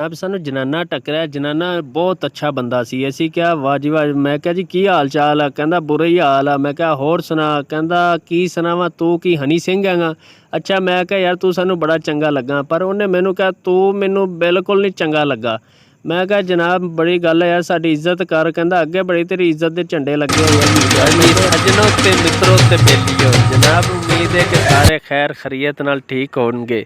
जनाब सानू जनाना टकरिया, जनाना बहुत अच्छा बंदा सी। असी क्या वाह जी वाह। मैं क्या जी की हाल चाल आ? कहंदा बुरा ही हाल आ। मैं क्या होर सुना? कहंदा की सुनावा, तू की हनी सिंह हैगा? अच्छा मैं क्या यार तू सानू बड़ा चंगा लगा, पर उन्हें मैनू कहा तू मैनू बिल्कुल नहीं चंगा लगा। मैं कहा जनाब बड़ी गल है यार, साडी इज्जत कर। कहंदा अगे बड़ी तेरी इज्जत के झंडे लगे हुए हैं मीडिया। हाँ जी, सज्जनों ते मित्रों ते बेलियो, जनाब उम्मीद है कि सारे खैर खरीयत नाल ठीक होणगे।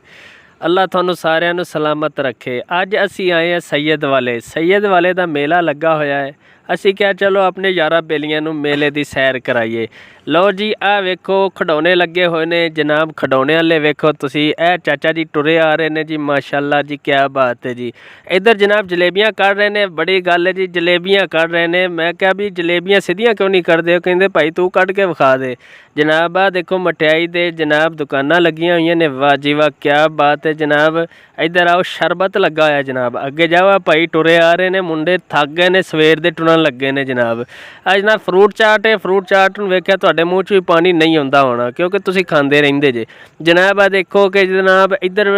अल्लाह तुहानू सारिਆਂ ਨੂੰ सलामत रखे। ਅੱਜ ਅਸੀਂ ਆਏ ਹਾਂ ਸੈयਦ ਵਾਲੇ ਦਾ ਮੇਲਾ ਲੱਗਾ ਹੋਇਆ ਹੈ। ਅਸੀਂ ਕਿਹਾ ਚਲੋ ਆਪਣੇ ਯਾਰਾਂ ਬੇਲੀਆਂ ਨੂੰ ਮੇਲੇ ਦੀ ਸੈਰ ਕਰਾਈਏ। ਲਓ ਜੀ ਆਹ ਵੇਖੋ ਖਿਡੌਣੇ ਲੱਗੇ ਹੋਏ ਨੇ ਜਨਾਬ, ਖਿਡੌਣੇ ਵਾਲੇ ਵੇਖੋ ਤੁਸੀਂ। ਇਹ ਚਾਚਾ ਜੀ ਟੁਰੇ ਆ ਰਹੇ ਨੇ ਜੀ, ਮਾਸ਼ਾਅੱਲਾ ਜੀ ਕਿਆ ਬਾਤ ਹੈ ਜੀ। ਇੱਧਰ ਜਨਾਬ ਜਲੇਬੀਆਂ ਕੱਢ ਰਹੇ ਨੇ, ਬੜੀ ਗੱਲ ਹੈ ਜੀ, ਜਲੇਬੀਆਂ ਕੱਢ ਰਹੇ ਨੇ। ਮੈਂ ਕਿਹਾ ਵੀ ਜਲੇਬੀਆਂ ਸਿੱਧੀਆਂ ਕਿਉਂ ਨਹੀਂ ਕੱਢਦੇ? ਕਹਿੰਦੇ ਭਾਈ ਤੂੰ ਕੱਢ ਕੇ ਵਿਖਾ ਦੇ। जनाब आ देखो मठियाई दे जनाब दुकाना लगियां हुई ने, वाह जी वाह क्या बात है जनाब। इधर आओ शरबत लगा होया जनाब, अगे जाओ भाई टुरे आ रहे ने मुंडे, थक गए ने सवेर दे टुरन लगे ने जनाब। आ जनाब फ्रूट चाट है, फ्रूट चाट नूं वेख्या तुहाडे मूँह च भी पानी नहीं आउंदा होना क्योंकि तुसीं खांदे रहिंदे जे जनाब। आ देखो कि जनाब इधर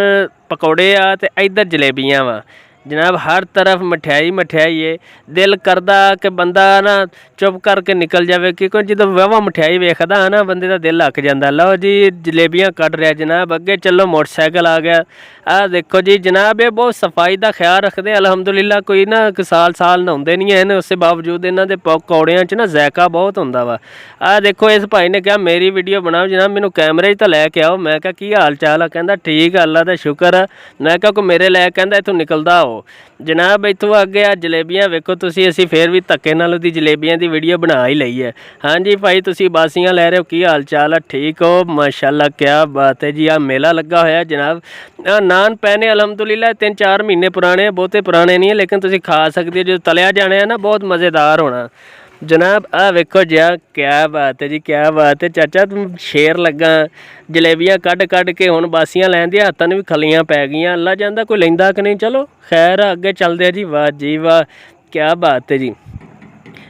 पकौड़े आ ते इधर जलेबियां वा जनाब, हर तरफ मठियाई मठियाई है। दिल करदा कि बंदा ना चुप करके निकल जाए क्योंकि जो वाहवा मठियाई वेखदा है ना बंदे का दिल अक जाता। लो जी जलेबियां कट रहा जनाब, अगे चलो मोटरसाइकिल आ गया। आ देखो जी जनाब ये बहुत सफाई का ख्याल रखते अलहमदुलिल्लाह। कोई ना साल नहाते नहीं है, उसके बावजूद इन्हों के पकौड़ियां च ना जायका बहुत होंदा वा। आ देखो इस भाई ने कहा मेरी वीडियो बनाओ जनाब, मैनू कैमरे तो लैके आओ। मैं क्या की हाल चाल आ? कहता ठीक है अल्लाह का शुक्र है। मैं क्या कोई मेरे लै कहता इतों निकलदा हो जनाब। इतों अगे आ जलेबियां वेखो तुसी, असी फिर भी धक्के नाल उहदी जलेबियां दी वीडियो बना ही लई है। हाँ जी भाई तुसी बासियां लै रहे हो, की हाल चाल है? ठीक हो माशाअल्लाह क्या बात है जी। आ मेला लगा होया जनाब। नान पैने अलहमदुलिल्लाह 3-4 महीने पुराने, बहुते पुराने नहीं है लेकिन तुसी खा सकते हो। जो तलिया जाने है ना बहुत मज़ेदार होना जनाब। आ वेखो जी क्या बात है जी, क्या बात है। चाचा तुम शेर लगा, जलेबियां कढ़ कढ़ के हुण बासियां लैन दी हत्थां नूं भी खलियां पै गईयां। अल्लाह जांदा कोई लैंदा कि नहीं। चलो खैर अगे चलदे जी। वाह जी वाह क्या बात है जी।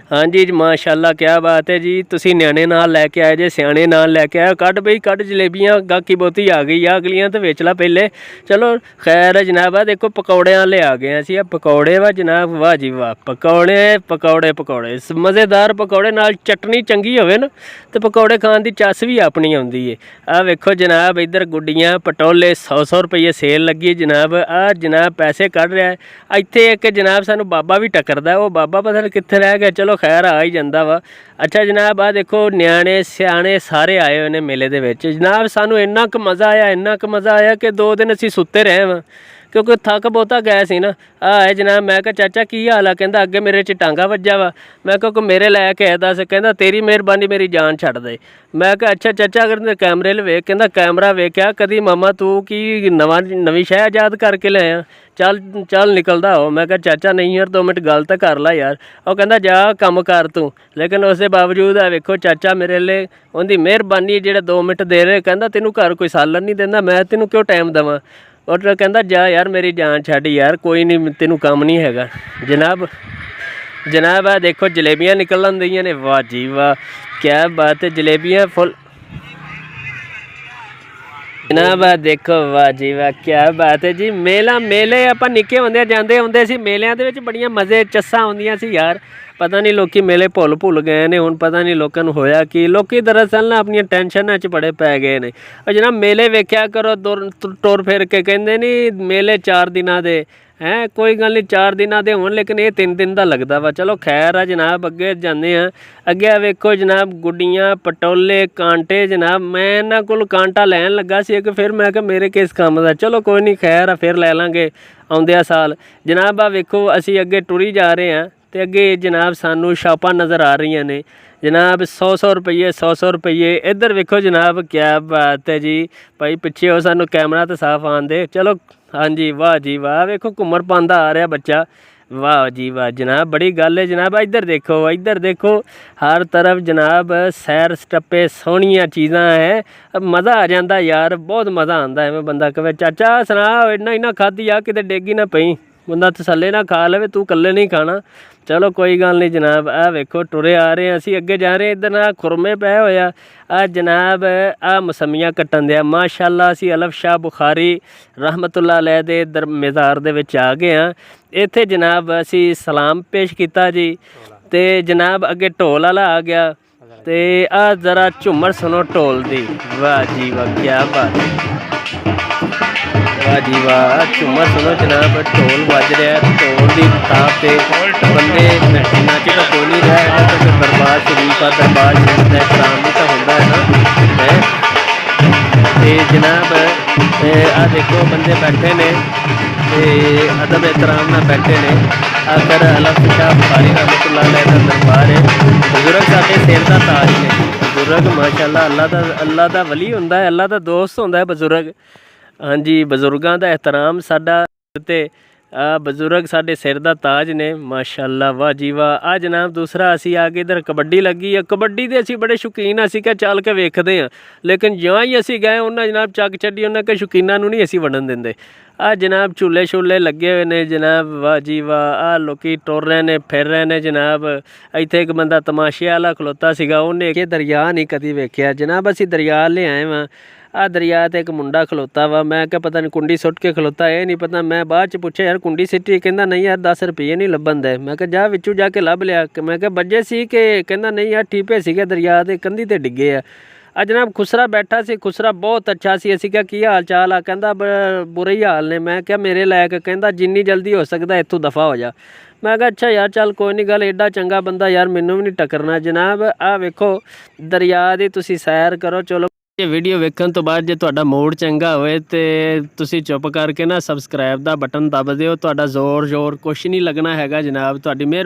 हाँ जी माशाअल्लाह क्या बात है जी। तुसी न्याणे नाल लैके आए जे, सियाणे नाल लैके आए। कढ़ बई कढ़ जलेबियां, गाकी बोती आ गई आ, अगलियां तो वेच ला पहले। चलो खैर जनाब। आ देखो पकौड़े वाले आ गए असी। पकौड़े वा जनाब, वाह जी वाह पकौड़े पकौड़े पकौड़े मज़ेदार पकौड़े नाल चटनी चंगी होवे ना तो पकौड़े खाण दी चस भी अपनी आउंदी है। आ वेखो जनाब इधर गुड्डियां पटोले 100 रुपये सेल लगी जनाब। आ जनाब पैसे कढ़ रहा है। इत्थे एक जनाब सानू बाबा भी टकरदा, वो बाबा पता नहीं कित्थे रह गया। चलो खैर आ ही जाता वा। अच्छा जनाब आ देखो न्याणे सियाणे सारे आए हुए ने मेले दे विच जनाब। सानू इन्ना क मज़ा आया, इन्ना क मज़ा आया कि 2 दिन असीं सुत्ते रहे वां क्योंकि थक बहुता गए सी ना। आए जनाब। मैं कहा चाचा की हाल आ? कहंदा अगे मेरे च टांगा वज्जा वा। मैं कहा मेरे लैके आया दस। कहंदा तेरी मेहरबानी मेरी जान छड्ड दे। मैं कहा अच्छा चाचा अगर ते कैमरे ल वेख। कहंदा कैमरा वेख्या कदी मामा तू की नवीं शै आजाद करके ले आया? चल चल निकलदा हो। मैं कहा चाचा नहीं यार 2 मिनट गल तो कर ला यार। वो कहंदा जा कम कर तू। लेकिन उसके बावजूद आ वेखो चाचा मेरे ले उनकी मेहरबानी जेह्ड़े 2 मिनट दे रहे। कहंदा तेनू घर कोई सालन नहीं देंदा, मैं तेनू क्यों टाइम देवां? और कहंदा जा यार मेरी जान छड्ड यार, कोई नहीं तेनू काम नहीं हैगा जनाब। जनाब आ देखो जलेबियां निकलन दियां ने, वाह जी वाह क्या बात है। जलेबियां फुल जनाब आ देखो वाह जी वाह क्या बात है जी। मेले आपां निक्के हुंदे जांदे हुंदे सी, मेलिਆਂ ਦੇ ਵਿੱਚ बड़ियां मज़े चस्सां आउंदियां सी यार। पता नहीं लोग मेले भुल गए ने हुण, पता नहीं लोगों को होया कि लोग दरअसल ना अपनी टेंशनां च बड़े पै गए ने। जनाब मेले वेख्या करो टुर फिर के कहंदे नहीं मेले 4 दिनां दे हैं, कोई गल नहीं 4 दिनां दे होण लेकिन ये 3 दिन का लगता वा। चलो खैर आ जनाब अगे जाने अगे वेखो जनाब गुड्डियां पटोले कांटे जनाब। मैं इन्हां कोल कांटा लैन लगा सी कि फिर मैं मेरे किस काम का। चलो कोई नहीं खैर फिर लै लांगे आउंदे साल जनाब। आ वेखो असी अगे टुरी जा रहे हैं तो अगे जनाब सानू शापां नज़र आ रही ने जनाब। 100 रुपये 100 रुपये। इधर वेखो जनाब क्या बात है जी। भाई पिछे हो सानू कैमरा तो साफ आन दे। चलो हाँ जी वाह जी वाह वेखो घूमर पांदा आ रहा बच्चा, वाह जी वाह जनाब बड़ी गल है जनाब। इधर देखो हर तरफ जनाब सैर सटप्पे सोहनियां चीज़ां है, मज़ा आ जाता यार, बहुत मज़ा आता है। मैं बंदा कहे चाचा सुना इन्ना खाधी आ किते डेगी ना पई। ਬੰਦਾ ਤਸੱਲੇ ਨਾਲ ਖਾ ਲਵੇ, ਤੂੰ ਇਕੱਲੇ ਨਹੀਂ ਖਾਣਾ। ਚਲੋ ਕੋਈ ਗੱਲ ਨਹੀਂ ਜਨਾਬ। ਆਹ ਵੇਖੋ ਟੁਰੇ ਆ ਰਹੇ ਹਾਂ ਅਸੀਂ, ਅੱਗੇ ਜਾ ਰਹੇ ਇੱਧਰ ਨਾਲ ਖੁਰਮੇ ਪਏ ਹੋਇਆ। ਆ ਜਨਾਬ ਆ ਮਸਮੀਆਂ ਕੱਟਣ ਦਿਆ ਮਾਸ਼ਾਅੱਲਾ। ਅਸੀਂ ਅਲਫ ਸ਼ਾਹ ਬੁਖਾਰੀ ਰਹਿਮਤੁल्लाह अलैह ਦੇ ਮਜ਼ਾਰ ਦੇ ਵਿੱਚ ਆ ਗਏ ਹਾਂ। ਇੱਥੇ ਜਨਾਬ ਅਸੀਂ ਸਲਾਮ ਪੇਸ਼ ਕੀਤਾ ਜੀ, ਤੇ ਜਨਾਬ ਅੱਗੇ ਢੋਲ ਵਾਲਾ ਆ ਗਿਆ। ਤੇ ਆ ਜ਼ਰਾ ਝੁੰਮਰ ਸੁਣੋ ਢੋਲ ਦੀ, ਵਾਹ ਜੀ ਵਾਹ ਕੀ ਬਾਤ, वाह जी वाह। झूमर सुनो जनाब, ढोल बज रहा है, ढोल की थाप से बंदे नच तो कोई नहीं रहा है, क्योंकि दरबार शरीफ का दरबार शरीफ का एहतराम भी तो होंगे है ना है। तो जनाब आ देखो बंदे बैठे ने, अदब एहतराम नाल बैठे ने। आकर अल्लाह शाह बुखारी रहमतुल्लाह अलैह दा दरबार है। बजुर्ग साडे सिर दा ताज ने, बजुर्ग माशाअल्लाह अल्लाह दा वली हुंदा है, अल्लाह दा दोस्त हुंदा है बजुर्ग। हाँ जी, बजुर्गों का एहतराम साडा ते बजुर्ग साडे सिर दा ताज ने माशाअल्लाह, वाह जी वाह। आ जनाब दूसरा असी आ के इधर कबड्डी लगी है, कबड्डी के असी बड़े शौकीन, असी क्या चल के वेखते हैं, लेकिन ज्यों ही असी गए उन्हें जनाब चक छड्डी, उन्हें के शौकीनों नहीं असी वड़न देंदे। आ जनाब झूले शूले लगे हुए ने जनाब, वाह जी वाह। आ लोकी टुर रहे ने, फिर रहे ने जनाब। इत्थे एक बंदा तमाशे वाला खलोता सीगा, उन्हें कि दरिया नहीं कदी वेख्या जनाब। असी दरिया ले आए वां। आ दरिया ते एक मुंडा खलोता वा, मैं क्या पता नहीं कुंडी सुट के खलोता, ये नहीं पता। मैं बाद च पुछया यार कुंडी सिटी, कहंदा नहीं यार 10 रुपये नहीं लभन दे। मैं क्या जा विचों जाके लभ लिया, मैं क्या बजे सी कि कहंदा नहीं यार ठीपे सीगे दरिया दे कंधी ते डिगे आ। जनाब खुसरा बैठा सी, खुसरा बहुत अच्छा सी। असी क्या की हाल चाल आ, कहंदा बुरे ही हाल ने। मैं क्या मेरे लायक, कहंदा जिन्नी जल्दी हो सकदा इत्थों दफ़ा हो जा। मैं कहा अच्छा यार चल कोई नहीं गल, एडा चंगा बंदा यार मैनू भी नहीं टकरना। जनाब आ वेखो दरिया दी तुसी सैर करो। चलो ये वीडियो वेखण तो बाद जे तुहाडा मूड चंगा होए ते तुसी चुप करके ना सबसक्राइब दा बटन दब दिओ। तुहाडा जोर कुछ नहीं लगना हैगा जनाब, तुहाडी मेहरबानी।